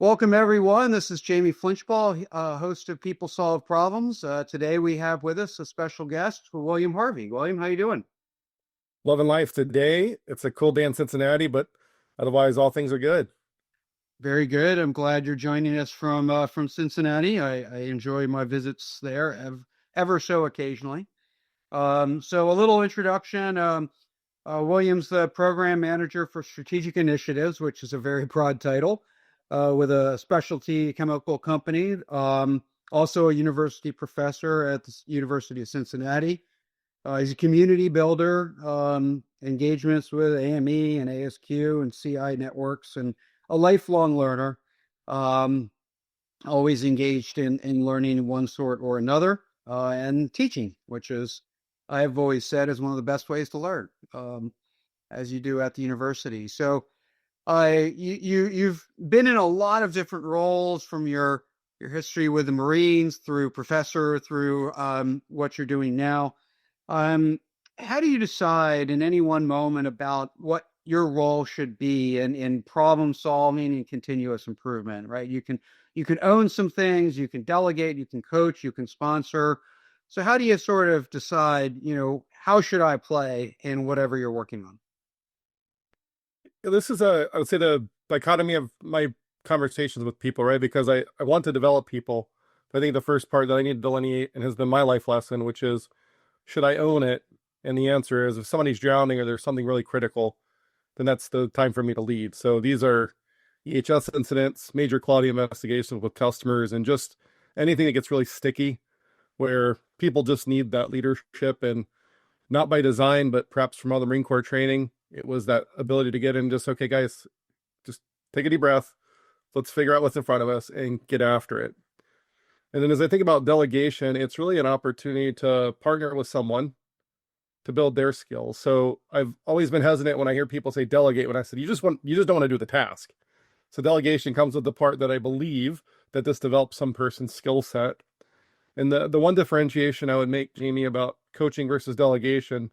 Welcome, everyone. This is Jamie Flinchball, host of People Solve Problems. Today we have with us a special guest, William Harvey. William, how you doing? Loving life today. It's a cool day in Cincinnati, but otherwise, all things are good. Very good. I'm glad you're joining us from Cincinnati. I enjoy my visits there ever so occasionally. So a little introduction. William's the program manager for strategic initiatives, which is a very broad title, with a specialty chemical company. Also a university professor at the University of Cincinnati. He's a community builder, engagements with AME and ASQ and CI networks, and a lifelong learner, um, always engaged in learning in one sort or another, and teaching, which is, I've always said, is one of the best ways to learn, as you do at the university. So you've been in a lot of different roles, from your history with the Marines through professor through what you're doing now. Um, how do you decide in any one moment about what your role should be in problem solving and continuous improvement, right? You can own some things, you can delegate, you can coach, you can sponsor. So how do you sort of decide, how should I play in whatever you're working on? This is I would say, the dichotomy of my conversations with people, right? Because I want to develop people. I think the first part that I need to delineate and has been my life lesson, which is, should I own it? And the answer is, if somebody's drowning or there's something really critical, then that's the time for me to lead. So these are EHS incidents, major quality investigations with customers, and just anything that gets really sticky where people just need that leadership, and not by design, but perhaps from all the Marine Corps training. It was that ability to get in, just, okay, guys, just take a deep breath. Let's figure out what's in front of us and get after it. And then as I think about delegation, it's really an opportunity to partner with someone to build their skills. So I've always been hesitant when I hear people say delegate, when I said, you just don't want to do the task. So delegation comes with the part that I believe that this develops some person's skill set. And the one differentiation I would make, Jamie, about coaching versus delegation,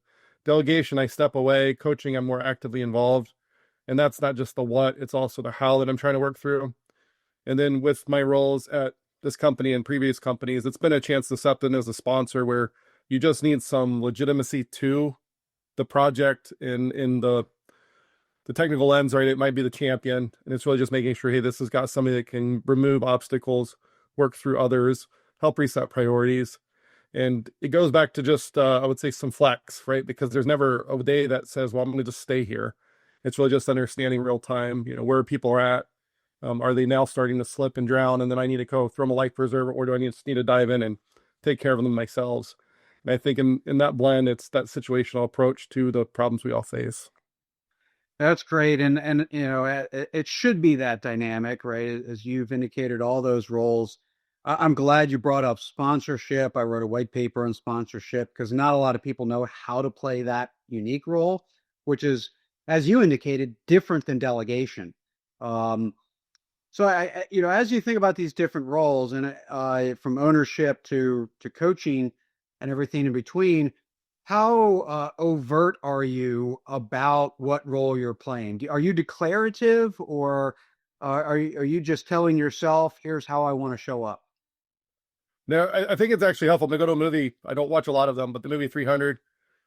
I step away. Coaching, I'm more actively involved. And that's not just the what, it's also the how that I'm trying to work through. And then with my roles at this company and previous companies, it's been a chance to step in as a sponsor, where you just need some legitimacy to the project in the technical lens, right? It might be the champion, and it's really just making sure, hey, this has got somebody that can remove obstacles, work through others, help reset priorities. And it goes back to just, I would say, some flex, right? Because there's never a day that says, well, I'm going to just stay here. It's really just understanding real time, where people are at. Are they now starting to slip and drown? And then I need to go throw them a life preserver, or do I need to dive in and take care of them myself? And I think in that blend, it's that situational approach to the problems we all face. That's great. And it should be that dynamic, right? As you've indicated, all those roles. I'm glad you brought up sponsorship. I wrote a white paper on sponsorship because not a lot of people know how to play that unique role, which is, as you indicated, different than delegation. Um, so as you think about these different roles, and from ownership to coaching and everything in between, how overt are you about what role you're playing? Are you declarative, or are you just telling yourself, "Here's how I want to show up"? Now, I think it's actually helpful to go to a movie. I don't watch a lot of them, but the movie 300,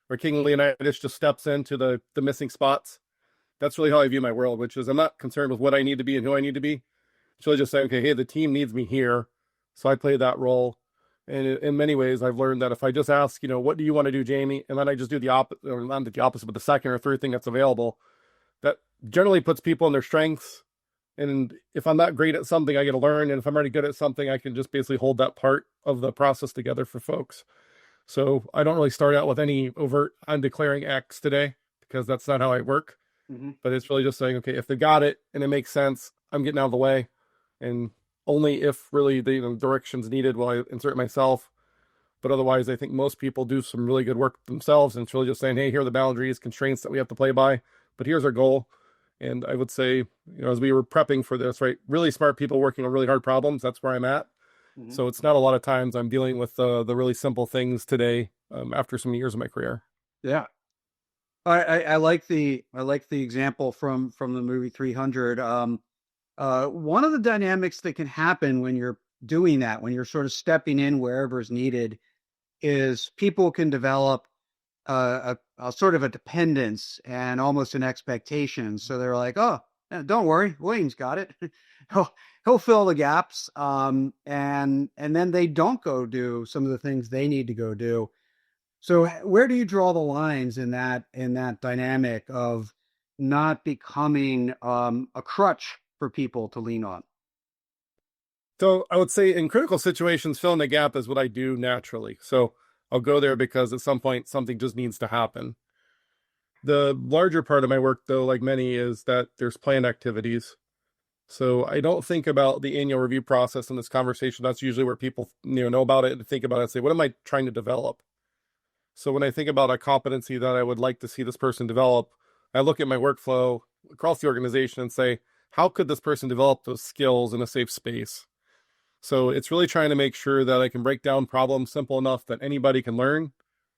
where King Leonidas just steps into the missing spots. That's really how I view my world, which is, I'm not concerned with what I need to be and who I need to be. It's really just saying, okay, hey, the team needs me here, so I play that role. And in many ways, I've learned that if I just ask, what do you want to do, Jamie? And then I just do the opposite, or not the opposite, but the second or third thing that's available, that generally puts people in their strengths. And if I'm not great at something, I get to learn. And if I'm already good at something, I can just basically hold that part of the process together for folks. So I don't really start out with any overt, I'm declaring X today, because that's not how I work. Hmm. But it's really just saying, okay, if they got it and it makes sense, I'm getting out of the way. And only if really the direction's needed will I insert myself. But otherwise, I think most people do some really good work themselves. And it's really just saying, hey, here are the boundaries, constraints that we have to play by. But here's our goal. And I would say, as we were prepping for this, right, really smart people working on really hard problems, that's where I'm at. Hmm. So it's not a lot of times I'm dealing with the really simple things today, after some years of my career. Yeah, I like the example from the movie 300. One of the dynamics that can happen when you're doing that, when you're sort of stepping in wherever is needed, is people can develop a sort of a dependence and almost an expectation. So they're like, "Oh, don't worry, William's got it. he'll he'll fill the gaps." And then they don't go do some of the things they need to go do. So where do you draw the lines in that dynamic of not becoming a crutch for people to lean on? So I would say in critical situations, filling the gap is what I do naturally. So I'll go there because at some point something just needs to happen. The larger part of my work, though, like many, is that there's planned activities. So I don't think about the annual review process in this conversation. That's usually where people know about it and think about it and say, what am I trying to develop? So when I think about a competency that I would like to see this person develop, I look at my workflow across the organization and say, how could this person develop those skills in a safe space? So it's really trying to make sure that I can break down problems simple enough that anybody can learn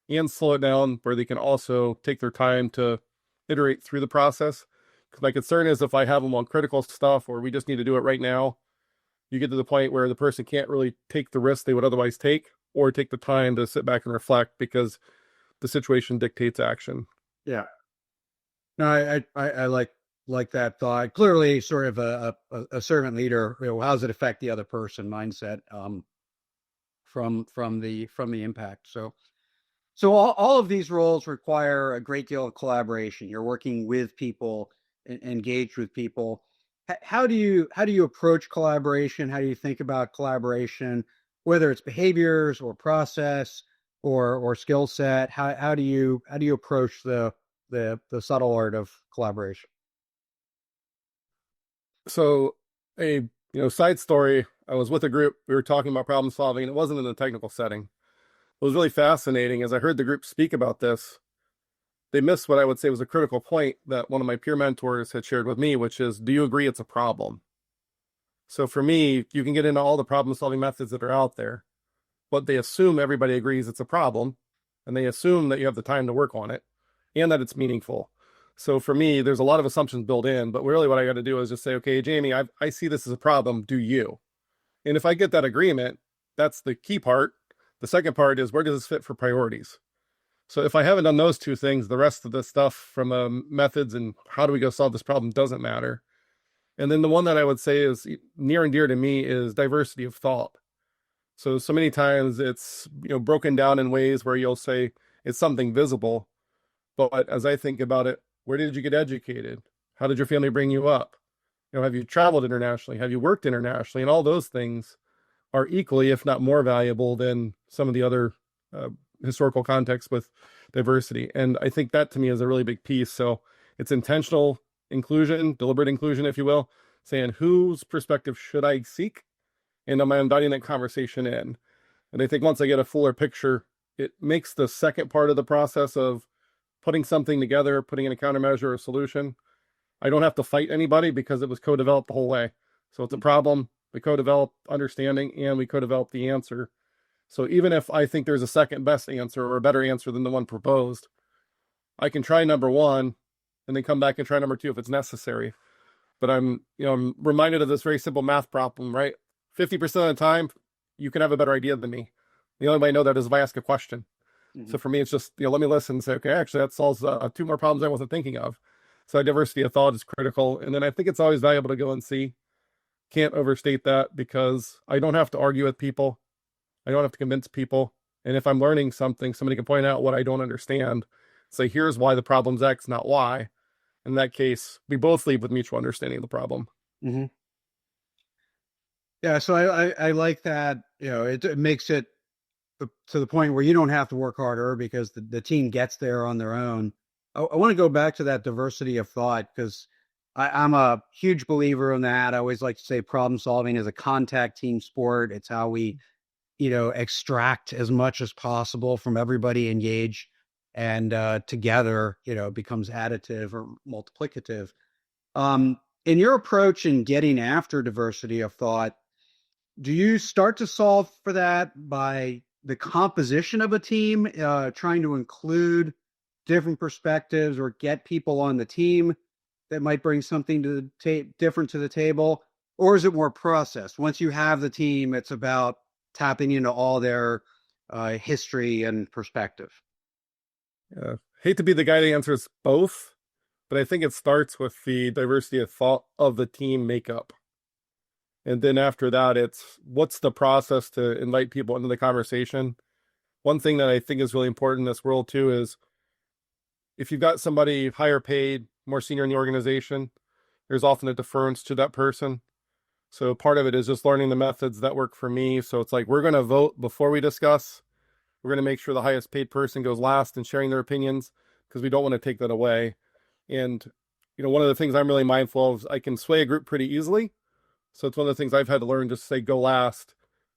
and slow it down where they can also take their time to iterate through the process. Because my concern is if I have them on critical stuff or we just need to do it right now, you get to the point where the person can't really take the risk they would otherwise take or take the time to sit back and reflect because the situation dictates action. Yeah. No, I like that thought. Clearly, sort of a servant leader. How does it affect the other person mindset from the impact? So all of these roles require a great deal of collaboration. You're working with people, engaged with people. How do you approach collaboration? How do you think about collaboration, whether it's behaviors or process or skill set? How do you approach the subtle art of collaboration? So a side story, I was with a group, we were talking about problem solving, and it wasn't in a technical setting. What was really fascinating as I heard the group speak about this, they missed what I would say was a critical point that one of my peer mentors had shared with me, which is, do you agree it's a problem? So for me, you can get into all the problem solving methods that are out there, but they assume everybody agrees it's a problem, and they assume that you have the time to work on it and that it's meaningful. So for me, there's a lot of assumptions built in, but really what I got to do is just say, okay, Jamie, I see this as a problem. Do you? And if I get that agreement, that's the key part. The second part is, where does this fit for priorities? So if I haven't done those two things, the rest of the stuff from methods and how do we go solve this problem doesn't matter. And then the one that I would say is near and dear to me is diversity of thought. So many times it's broken down in ways where you'll say it's something visible, but as I think about it, where did you get educated? How did your family bring you up? Have you traveled internationally? Have you worked internationally? And all those things are equally, if not more valuable than some of the other historical contexts with diversity. And I think that to me is a really big piece. So it's intentional inclusion, deliberate inclusion, if you will, saying whose perspective should I seek? And am I inviting that conversation in? And I think once I get a fuller picture, it makes the second part of the process of putting something together, putting in a countermeasure or solution. I don't have to fight anybody because it was co-developed the whole way. So it's a problem. We co-develop understanding and we co-develop the answer. So even if I think there's a second best answer or a better answer than the one proposed, I can try number one and then come back and try number two if it's necessary. But I'm reminded of this very simple math problem, right? 50% of the time, you can have a better idea than me. The only way I know that is if I ask a question. Mm-hmm. So for me, it's just, let me listen and say, okay, actually that solves two more problems I wasn't thinking of. So diversity of thought is critical. And then I think it's always valuable to go and see. Can't overstate that because I don't have to argue with people. I don't have to convince people. And if I'm learning something, somebody can point out what I don't understand. Say, here's why the problem's X, not Y. In that case, we both leave with mutual understanding of the problem. Mm-hmm. Yeah, so I like that. It makes it to the point where you don't have to work harder because the team gets there on their own. I want to go back to that diversity of thought because I'm a huge believer in that. I always like to say problem solving is a contact team sport. It's how we, extract as much as possible from everybody engaged, and together, it becomes additive or multiplicative. In your approach in getting after diversity of thought, do you start to solve for that by the composition of a team, trying to include different perspectives or get people on the team that might bring something different to the table? or is it more process? Once you have the team, it's about tapping into all their history and perspective. Hate to be the guy that answers both, but I think it starts with the diversity of thought of the team makeup. And then after that, it's what's the process to invite people into the conversation. One thing that I think is really important in this world too is if you've got somebody higher paid, more senior in the organization, there's often a deference to that person. So part of it is just learning the methods that work for me. So it's like we're going to vote before we discuss. We're going to make sure the highest paid person goes last in sharing their opinions because we don't want to take that away. And, one of the things I'm really mindful of is I can sway a group pretty easily. So it's one of the things I've had to learn, just say go last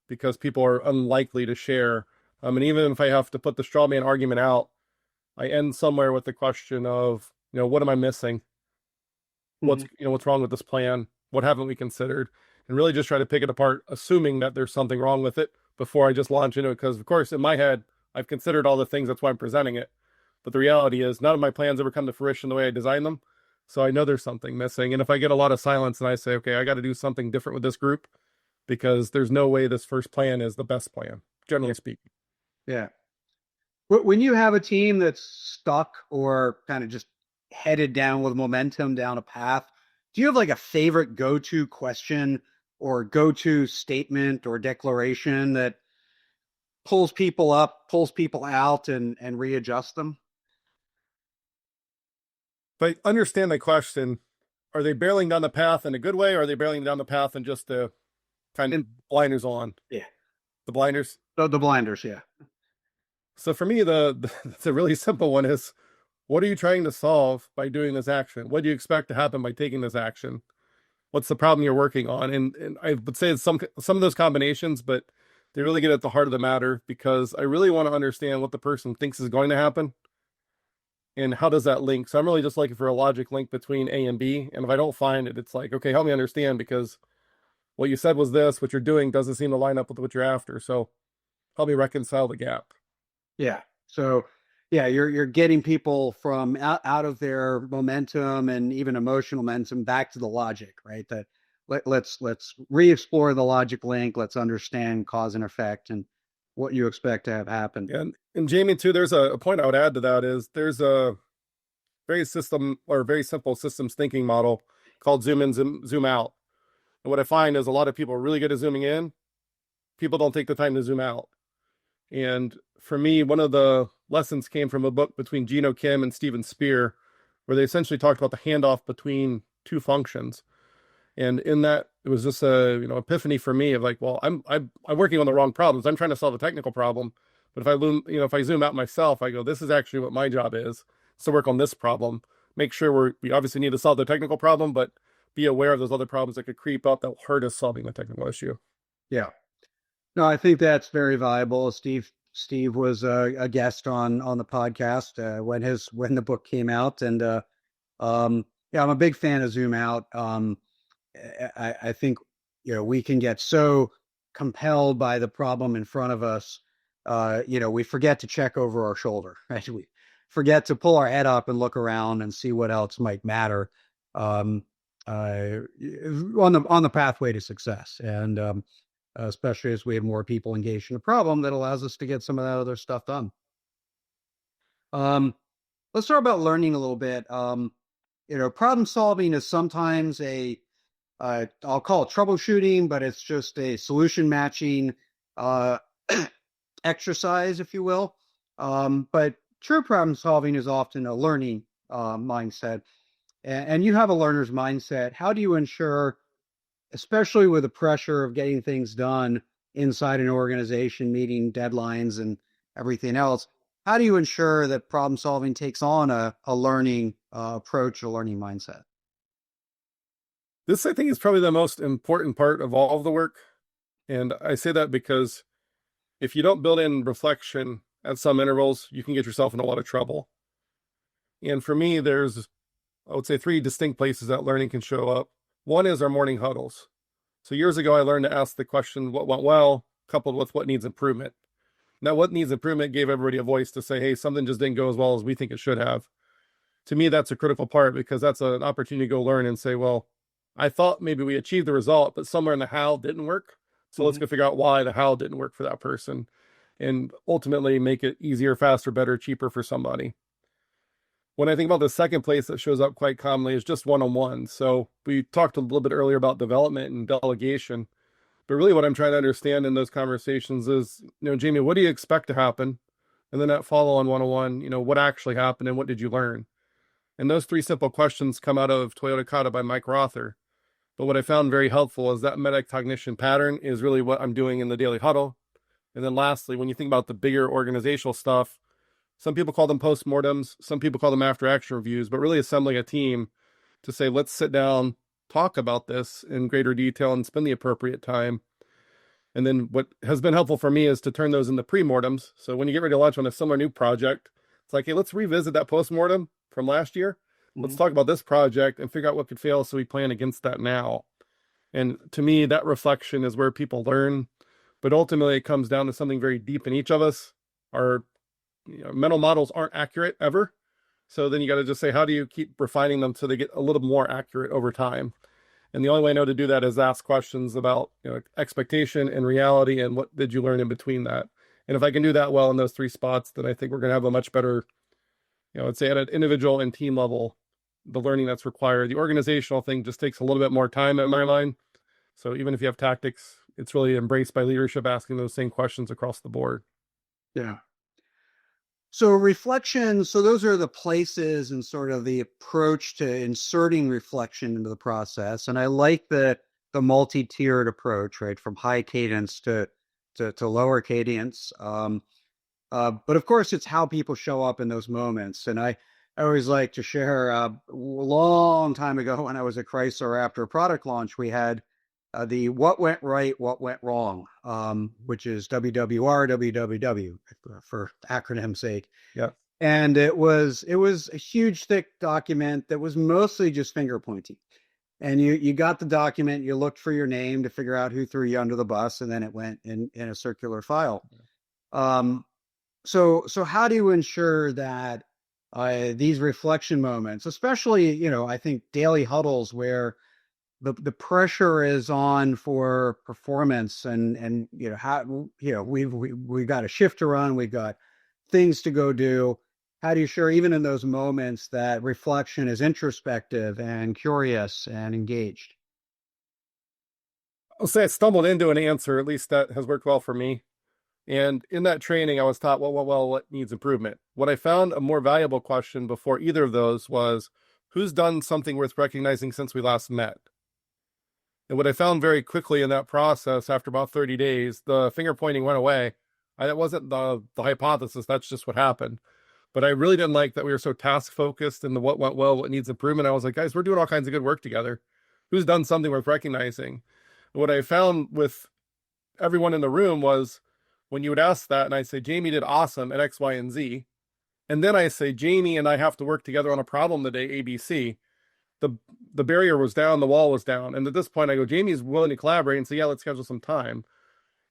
because people are unlikely to share. And even if I have to put the straw man argument out, I end somewhere with the question of, what am I missing? What's, what's wrong with this plan? What haven't we considered? And really just try to pick it apart, assuming that there's something wrong with it before I just launch into it. Because of course, in my head, I've considered all the things. That's why I'm presenting it. But the reality is none of my plans ever come to fruition the way I designed them. So I know there's something missing. And if I get a lot of silence and I say, okay, I got to do something different with this group because there's no way this first plan is the best plan, generally speaking. Yeah. When you have a team that's stuck or kind of just headed down with momentum down a path, do you have like a favorite go-to question or go-to statement or declaration that pulls people up, pulls people out, and readjust them? But I understand the question. Are they barreling down the path in a good way, or are they barreling down the path and just the kind of blinders on? Yeah. The blinders? The blinders, yeah. So for me, the really simple one is, what are you trying to solve by doing this action? What do you expect to happen by taking this action? What's the problem you're working on? And I would say it's some of those combinations, but they really get at the heart of the matter because I really want to understand what the person thinks is going to happen and how does that link. So I'm really just looking for a logic link between A and B. And if I don't find it, it's like, okay, help me understand because what you said was this, what you're doing doesn't seem to line up with what you're after. So help me reconcile the gap. Yeah. So yeah, you're getting people from out of their momentum and even emotional momentum back to the logic, right? That let's re-explore the logic link. Let's understand cause and effect and what you expect to have happen. And Jamie, too, there's a point I would add to that is there's a very simple systems thinking model called zoom in, zoom out. And what I find is a lot of people are really good at zooming in. People don't take the time to zoom out. And for me, one of the lessons came from a book between Gino Kim and Steven Spear, where they essentially talked about the handoff between two functions. And in that, it was just a epiphany for me of like, well, I'm working on the wrong problems. I'm trying to solve a technical problem, but if I zoom out myself, I go, this is actually what my job is to work on this problem. Make sure we obviously need to solve the technical problem, but be aware of those other problems that could creep up that will hurt us solving the technical issue. Yeah. No, I think that's very valuable. Steve was a guest on the podcast when the book came out, and yeah, I'm a big fan of Zoom Out. I think we can get so compelled by the problem in front of us. We forget to check over our shoulder, right? We forget to pull our head up and look around and see what else might matter on the pathway to success. And especially as we have more people engaged in a problem that allows us to get some of that other stuff done. Let's talk about learning a little bit. Problem solving is sometimes I'll call it troubleshooting, but it's just a solution matching exercise, if you will. But true problem solving is often a learning mindset. And you have a learner's mindset. How do you ensure, especially with the pressure of getting things done inside an organization, meeting deadlines and everything else, how do you ensure that problem solving takes on a learning approach, a learning mindset? This, I think, is probably the most important part of all of the work. And I say that because if you don't build in reflection at some intervals, you can get yourself in a lot of trouble. And for me, there's, I would say, 3 distinct places that learning can show up. One is our morning huddles. So years ago, I learned to ask the question, what went well, coupled with what needs improvement. Now, what needs improvement gave everybody a voice to say, hey, something just didn't go as well as we think it should have. To me, that's a critical part because that's an opportunity to go learn and say, well, I thought maybe we achieved the result, but somewhere in the how didn't work. So let's Mhm. go figure out why the how didn't work for that person and ultimately make it easier, faster, better, cheaper for somebody. When I think about the second place that shows up quite commonly is just one-on-one. So we talked a little bit earlier about development and delegation, but really what I'm trying to understand in those conversations is, Jamie, what do you expect to happen? And then that follow on one-on-one, what actually happened and what did you learn? And those three simple questions come out of Toyota Kata by Mike Rother. But what I found very helpful is that metacognition pattern is really what I'm doing in the daily huddle. And then lastly, when you think about the bigger organizational stuff, some people call them postmortems, some people call them after action reviews, but really assembling a team to say, let's sit down, talk about this in greater detail and spend the appropriate time. And then what has been helpful for me is to turn those into pre-mortems. So when you get ready to launch on a similar new project, it's like, hey, let's revisit that post-mortem from last year. Let's Mhm. talk about this project and figure out what could fail so we plan against that now. And to me, that reflection is where people learn. But ultimately, it comes down to something very deep in each of us. Our mental models aren't accurate ever. So then you got to just say, how do you keep refining them so they get a little more accurate over time? And the only way I know to do that is ask questions about expectation and reality and what did you learn in between that. And if I can do that well in those three spots, then I think we're going to have a much better, I'd say at an individual and team level, the learning that's required. The organizational thing just takes a little bit more time in my mind. So even if you have tactics, it's really embraced by leadership asking those same questions across the board. Yeah. So reflection, so those are the places and sort of the approach to inserting reflection into the process. And I like the multi-tiered approach, right? From high cadence to lower cadence. But of course, it's how people show up in those moments. And I always like to share a long time ago when I was at Chrysler after a product launch, we had the what went right, what went wrong, which is WWR, WWW for acronym sake. Yeah. And it was a huge, thick document that was mostly just finger pointing. And you got the document, you looked for your name to figure out who threw you under the bus, and then it went in a circular file. Um, so how do you ensure that these reflection moments, especially, I think daily huddles where the pressure is on for performance and how we've got a shift to run, we've got things to go do. How do you sure even in those moments that reflection is introspective and curious and engaged? I'll say I stumbled into an answer, at least that has worked well for me. And in that training, I was taught, what needs improvement? What I found a more valuable question before either of those was, who's done something worth recognizing since we last met? And what I found very quickly in that process, after about 30 days, the finger pointing went away. That wasn't the hypothesis. That's just what happened. But I really didn't like that we were so task focused and the what went well, what needs improvement. I was like, guys, we're doing all kinds of good work together. Who's done something worth recognizing? What I found with everyone in the room was when you would ask that, and I say, Jamie did awesome at X, Y, and Z. And then I say, Jamie and I have to work together on a problem today, ABC. The the barrier was down, the wall was down. And at this point, I go, Jamie's willing to collaborate and say, yeah, let's schedule some time.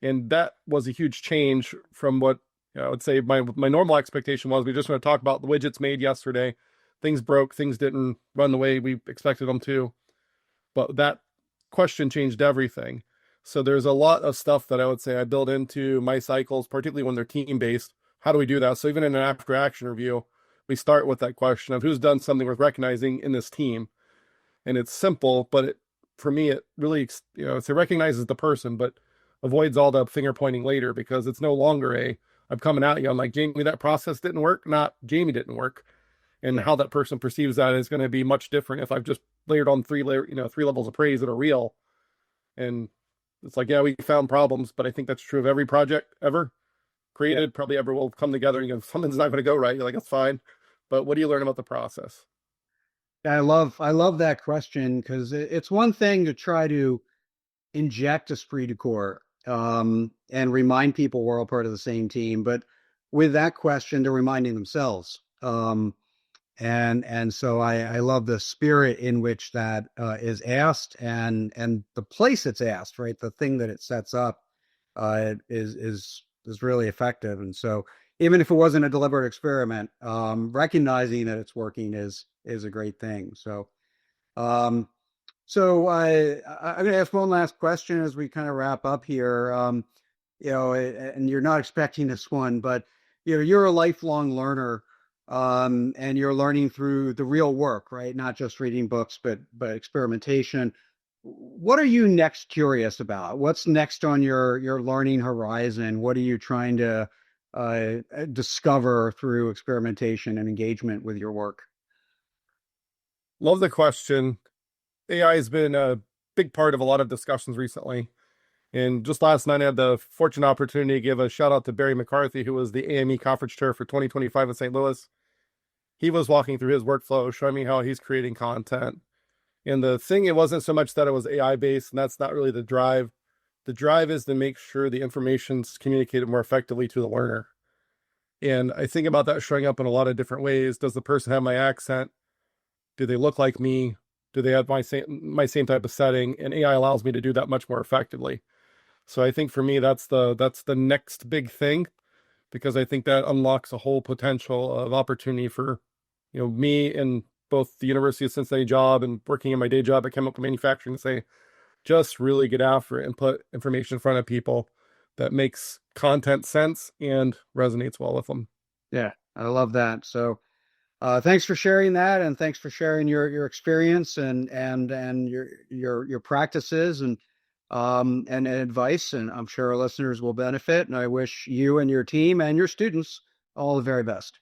And that was a huge change from what I would say my normal expectation was. We just want to talk about the widgets made yesterday. Things broke, things didn't run the way we expected them to. But that question changed everything. So there's a lot of stuff that I would say I build into my cycles, particularly when they're team based. How do we do that? So even in an after action review, we start with that question of who's done something worth recognizing in this team. And it's simple, but for me, it really, it recognizes the person, but avoids all the finger pointing later because it's no longer I'm coming at you. I'm like, Jamie, that process didn't work, not Jamie didn't work. And Yeah. how that person perceives that is going to be much different if I've just layered on three levels of praise that are real. And it's like, yeah, we found problems, but I think that's true of every project ever Yeah. created, probably ever will come together and you go, something's not going to go right. You're like, that's fine. But what do you learn about the process? I love that question because it's one thing to try to inject esprit de corps and remind people we're all part of the same team, but with that question, they're reminding themselves. And so I love the spirit in which that is asked and the place it's asked, right? The thing that it sets up is really effective. And so even if it wasn't a deliberate experiment, recognizing that it's working is a great thing. So um, So I'm going to ask one last question as we kind of wrap up here. And you're not expecting this one, but you're a lifelong learner, and you're learning through the real work, right? Not just reading books, but experimentation. What are you next curious about? What's next on your learning horizon? What are you trying to uh, discover through experimentation and engagement with your work? Love the question. AI has been a big part of a lot of discussions recently. And just last night, I had the fortunate opportunity to give a shout out to Barry McCarthy, who was the AME conference chair for 2025 in St. Louis. He was walking through his workflow, showing me how he's creating content. And the thing, it wasn't so much that it was AI based, and that's not really the drive. The drive is to make sure the information's communicated more effectively to the learner. And I think about that showing up in a lot of different ways. Does the person have my accent? Do they look like me? Do they have my same type of setting? And AI allows me to do that much more effectively. So I think for me, that's the next big thing, because I think that unlocks a whole potential of opportunity for, me in both the University of Cincinnati job and working in my day job at chemical manufacturing, to say, just really get after it and put information in front of people that makes content sense and resonates well with them. Yeah, I love that. So thanks for sharing that, and thanks for sharing your experience and your practices and advice. And I'm sure our listeners will benefit. And I wish you and your team and your students all the very best.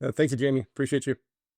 Thank you, Jamie. Appreciate you.